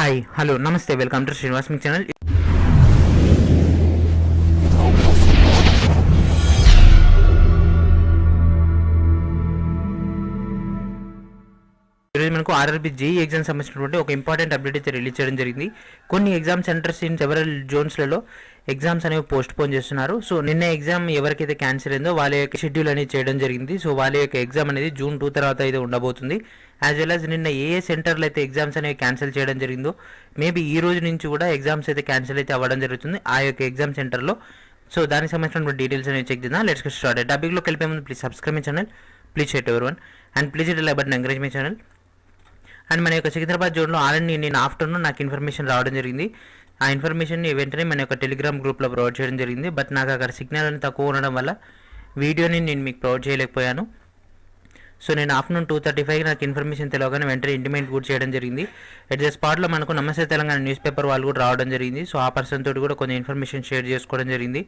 Hi hello నమస్తే welcome to శ్రీనివాస్మెక్ channel. ఈరోజు మనకు ఆర్ఆర్బీ జేఈ ఎగ్జామ్ సంబంధించినటువంటి ఒక ఇంపార్టెంట్ అప్డేట్ అయితే రిలీజ్ చేయడం జరిగింది. కొన్ని ఎగ్జామ్ సెంటర్స్ ఇన్ సెవరల్ జోన్స్లలో ఎగ్జామ్స్ అనేవి పోస్ట్ పోన్ చేస్తున్నారు. సో నిన్న ఎగ్జామ్ ఎవరికైతే క్యాన్సిల్ అయిందో వాళ్ళ యొక్క షెడ్యూల్ అనేది చేయడం జరిగింది. సో వాళ్ళ యొక్క ఎగ్జామ్ అనేది June 2 తర్వాత అయితే ఉండబోతుంది. యాజ్ వెల్ యాజ్ నిన్న ఏ సెంటర్లో అయితే ఎగ్జామ్స్ అనేవి క్యాన్సిల్ చేయడం జరిగిందో మేబీ ఈ రోజు నుంచి కూడా ఎగ్జామ్స్ అయితే క్యాన్సిల్ అయితే అవ్వడం జరుగుతుంది ఆ యొక్క ఎగ్జామ్ సెంటర్లో. సో దానికి సంబంధించిన డీటెయిల్స్ అనేవి చెక్ చేద్దాం. Let's get started. టాపిక్లోకి వెళ్ళిపోయే ముందు please subscribe my channel, please share everyone and please hit like button, encourage my channel. And మన యొక్క సికింద్రాబాద్ జోన్లో ఆల్రెడీ నేను ఆఫ్టర్నూన్ నాకు ఇన్ఫర్మేషన్ రావడం జరిగింది. ఆ ఇన్ఫర్మేషన్ని వెంటనే మన యొక్క టెలిగ్రామ్ గ్రూప్లో ప్రొవైడ్ చేయడం జరిగింది. బట్ నాకు అక్కడ సిగ్నల్ అనేది తక్కువ ఉండడం వల్ల వీడియోని నేను మీకు ప్రొవైడ్ చేయలేకపోయాను. సో నేను ఆఫ్టర్నూన్ 2:35 నాకు ఇన్ఫర్మేషన్ తెలియగానే వెంటనే ఇంటిమేట్ కూడా చేయడం జరిగింది. ఎట్ ద స్పాట్లో మనకు నమస్తే తెలంగాణ న్యూస్ పేపర్ వాళ్ళు కూడా రావడం జరిగింది. సో ఆ పర్సన్ తోటి కూడా కొంచెం ఇన్ఫర్మేషన్ షేర్ చేసుకోవడం జరిగింది.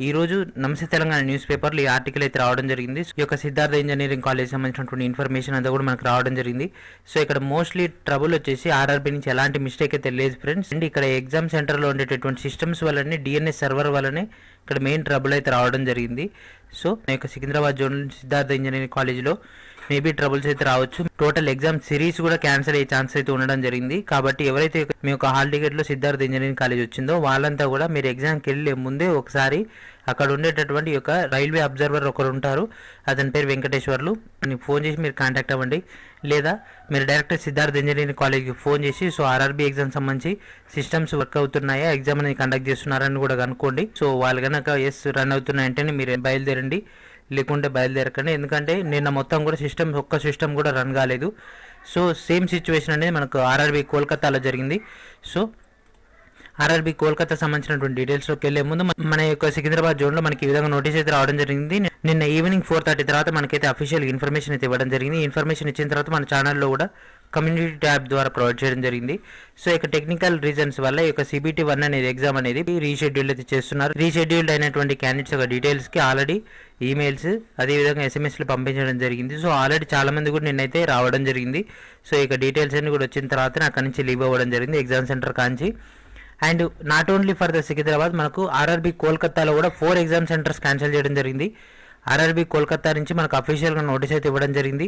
ఈరోజు నమస్తే తెలంగాణ న్యూస్ పేపర్లో ఈ ఆర్టికల్ అయితే రావడం జరిగింది. ఈ యొక్క సిద్ధార్థ ఇంజనీరింగ్ కాలేజ్ సంబంధించినటువంటి ఇన్ఫర్మేషన్ అంతా కూడా మనకు రావడం జరిగింది. సో ఇక్కడ మోస్ట్లీ ట్రబుల్ వచ్చేసి ఆర్ఆర్బీ నుంచి ఎలాంటి మిస్టేక్ అయితే లేదు ఫ్రెండ్స్. అండ్ ఇక్కడ ఎగ్జామ్ సెంటర్లో ఉండేటటువంటి సిస్టమ్స్ వల్లనే డిఎన్ఎస్ సర్వర్ వల్లనే ఇక్కడ మెయిన్ ట్రబుల్ అయితే రావడం జరిగింది. సో నా యొక్క సికింద్రాబాద్ జోన్ సిద్ధార్థ ఇంజనీరింగ్ కాలేజ్లో మేబీ ట్రబుల్స్ అయితే రావచ్చు. టోటల్ ఎగ్జామ్ సిరీస్ కూడా క్యాన్సిల్ అయ్యే ఛాన్స్ అయితే ఉండడం జరిగింది. కాబట్టి ఎవరైతే మీ యొక్క హాల్ టికెట్లో సిద్ధార్థ ఇంజనీరింగ్ కాలేజ్ వచ్చిందో వాళ్ళంతా కూడా మీరు ఎగ్జామ్కి వెళ్ళే ముందే ఒకసారి అక్కడ ఉండేటటువంటి యొక్క రైల్వే అబ్జర్వర్ ఒకరు ఉంటారు, అతని పేరు వెంకటేశ్వర్లు, ఫోన్ చేసి మీరు కాంటాక్ట్ అవ్వండి. లేదా మీరు డైరెక్ట్ సిద్ధార్థ ఇంజనీరింగ్ కాలేజ్కి ఫోన్ చేసి సో ఆర్ఆర్బీ ఎగ్జామ్ సంబంధించి సిస్టమ్స్ వర్క్ అవుతున్నాయా, ఎగ్జామ్ అనేది కండక్ట్ చేస్తున్నారని కూడా కనుక్కోండి. సో వాళ్ళు కనుక ఎస్ రన్ అవుతున్నాయంటేనే మీరు బయలుదేరండి, లేకుంటే బయలుదేరకండి. ఎందుకంటే నిన్న మొత్తం కూడా ఒక్క సిస్టమ్ కూడా రన్ కాలేదు. సో సేమ్ సిచ్యువేషన్ అనేది మనకు ఆర్ఆర్బీ కోల్కతాలో జరిగింది. సో ఆర్ఆర్బీ కోల్కతా సంబంధించినటువంటి డీటెయిల్స్లోకి వెళ్ళే ముందు మన యొక్క సికింద్రాబాద్ జోన్లో మనకి ఈ విధంగా నోటీస్ అయితే రావడం జరిగింది. నిన్న ఈవినింగ్ 4:30 తర్వాత మనకైతే అఫీషియల్ ఇన్ఫర్మేషన్ అయితే ఇవ్వడం జరిగింది. ఇన్ఫర్మేషన్ ఇచ్చిన తర్వాత మన ఛానల్లో కూడా కమ్యూనిటీ ట్యాబ్ ద్వారా ప్రొవైడ్ చేయడం జరిగింది. సో ఇక టెక్నికల్ రీజన్స్ వల్ల ఈ యొక్క CBT 1 అనేది ఎగ్జామ్ అనేది రీషెడ్యూల్ అయితే చేస్తున్నారు. రీషెడ్యూల్డ్ అయినటువంటి క్యాండిడేట్స్ యొక్క డీటెయిల్స్కి ఆల్రెడీ ఈమెయిల్స్ అదేవిధంగా SMSలు పంపించడం జరిగింది. సో ఆల్రెడీ చాలా మంది కూడా నిన్నైతే రావడం జరిగింది. సో ఇక డీటెయిల్స్ అన్ని కూడా వచ్చిన తర్వాత అక్కడి నుంచి లీవ్ అవ్వడం జరిగింది exam centre Kanchi. And not only for the Secunderabad, మనకు ఆర్ఆర్బీ కోల్కతాలో కూడా 4 ఎగ్జామ్ సెంటర్స్ క్యాన్సిల్ చేయడం జరిగింది. ఆర్ఆర్బీ కోల్కతా నుంచి మనకు అఫీషియల్గా నోటీస్ అయితే ఇవ్వడం జరిగింది.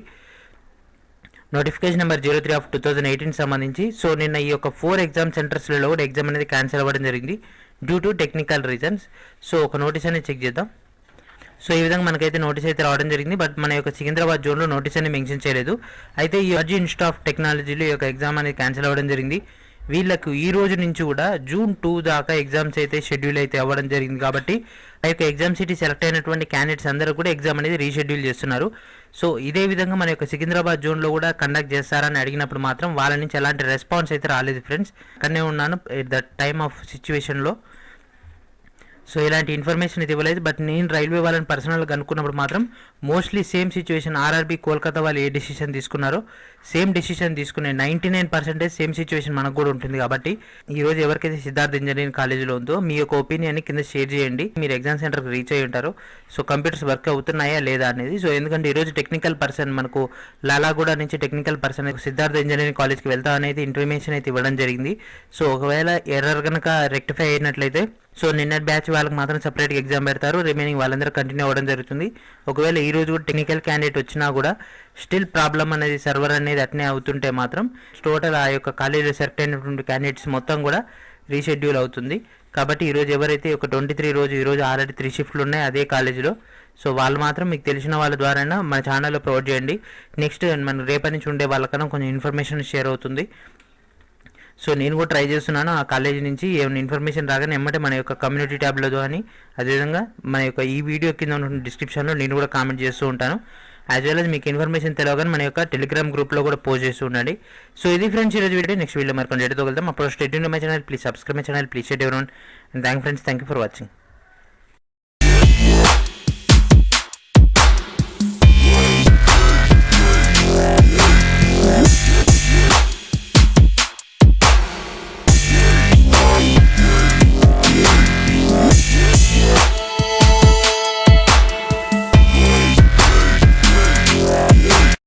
నోటిఫికేషన్ నెంబర్ 03/2018 సంబంధించి. సో నిన్న ఈ యొక్క 4 ఎగ్జామ్ సెంటర్స్లలో కూడా ఎగ్జామ్ అనేది క్యాన్సిల్ అవ్వడం జరిగింది due to technical reasons. So ఒక నోటీస్ అనేది చెక్ చేద్దాం. సో ఈ విధంగా మనకైతే నోటీస్ అయితే రావడం జరిగింది. బట్ మన యొక్క సికింద్రాబాద్ జోన్లో నోటీస్ అనేది మెన్షన్ చేయలేదు. అయితే ఈ అర్జీ ఇన్స్టిట్యూట్ ఆఫ్ టెక్నాలజీలో ఈ యొక్క ఎగ్జామ్ అనేది క్యాన్సిల్ అవ్వడం జరిగింది. వీళ్ళకు ఈ రోజు నుంచి కూడా June 2 దాకా ఎగ్జామ్స్ అయితే షెడ్యూల్ అయితే అవ్వడం జరిగింది. కాబట్టి ఆ యొక్క ఎగ్జామ్ సిటీ సెలెక్ట్ అయినటువంటి క్యాండిడేట్స్ అందరూ కూడా ఎగ్జామ్ అనేది రీషెడ్యూల్ చేస్తున్నారు. సో ఇదే విధంగా మన యొక్క సికింద్రాబాద్ జోన్లో కూడా కండక్ట్ చేస్తారని అడిగినప్పుడు మాత్రం వాళ్ళ నుంచి ఎలాంటి రెస్పాన్స్ అయితే రాలేదు ఫ్రెండ్స్. అక్కడనే ఉన్నాను ఎట్ ద టైమ్ ఆఫ్ సిచ్యువేషన్లో. సో ఇలాంటి ఇన్ఫర్మేషన్ అయితే ఇవ్వలేదు. బట్ నేను రైల్వే వాళ్ళని పర్సనల్గా కనుక్కున్నప్పుడు మాత్రం mostly same situation RRB Kolkata వాళ్ళు ఏ డెసిషన్ తీసుకున్నారో సేమ్ డెసిషన్ తీసుకునే 99% సేమ్ సిచ్యువేషన్ మనకు కూడా ఉంటుంది. కాబట్టి ఈరోజు ఎవరికైతే సిద్ధార్థ ఇంజనీరింగ్ కాలేజీలో ఉందో మీ యొక్క ఒపీనియన్ని కింద షేర్ చేయండి. మీరు ఎగ్జామ్ సెంటర్కి రీచ్ అయ్యి ఉంటారు. సో కంప్యూటర్స్ వర్క్ అవుతున్నాయా లేదా అనేది. సో ఎందుకంటే ఈరోజు టెక్నికల్ పర్సన్ మనకు లాలాగూడ నుంచి టెక్నికల్ పర్సన్ సిద్ధార్థ ఇంజనీరింగ్ కాలేజ్కి వెళ్తా అనేది ఇన్ఫర్మేషన్ అయితే ఇవ్వడం జరిగింది. సో ఒకవేళ ఎర్రర్ కనుక రెక్టిఫై అయినట్లయితే సో నిన్న బ్యాచ్ వాళ్ళకి మాత్రం సపరేట్గా ఎగ్జామ్ పెడతారు, రిమైనింగ్ వాళ్ళందరూ కంటిన్యూ అవ్వడం జరుగుతుంది. ఒకవేళ ఈ రోజు కూడా టెక్నికల్ క్యాండిడేట్ వచ్చినా కూడా స్టిల్ ప్రాబ్లం అనేది సర్వర్ అనేది అట్నే అవుతుంటే మాత్రం టోటల్ ఆ యొక్క కాలేజీలో సెలెక్ట్ అయినటువంటి క్యాండిడేట్స్ మొత్తం కూడా రీషెడ్యూల్ అవుతుంది. కాబట్టి ఈరోజు ఎవరైతే ఒక 23 రోజు ఈరోజు ఆల్రెడీ 3 షిఫ్ట్లు ఉన్నాయి అదే కాలేజీలో. సో వాళ్ళు మాత్రం మీకు తెలిసిన వాళ్ళ ద్వారా మన ఛానల్లో ప్రొవైడ్ చేయండి. నెక్స్ట్ మన రేపటి నుంచి ఉండే వాళ్ళకన్నా కొంచెం ఇన్ఫర్మేషన్ షేర్ అవుతుంది. సో నేను కూడా ట్రై చేస్తున్నాను ఆ కాలేజీ నుంచి ఏమైనా ఇన్ఫర్మేషన్ రాగానే ఎమ్మటే మన యొక్క కమ్యూనిటీ ట్యాబ్లో కానీ అదేవిధంగా మన యొక్క ఈ వీడియో కింద ఉన్న డిస్క్రిప్షన్లో నేను కూడా కామెంట్ చేస్తూ ఉంటాను. యాజ్ వెల్ as మీకు ఇన్ఫర్మేషన్ తెలియగానే మన యొక్క టెలిగ్రామ్ గ్రూప్లో కూడా పోస్ట్ చేస్తూ ఉండండి. సో ఇది ఫ్రెండ్స్ ఈరోజు వీడియో. నెక్స్ట్ వీడియో మరి కొన్ని డేట్తో వెళ్దాం. అప్పుడు stay tuned my channel, please subscribe my channel, please share everyone. And thank you for watching.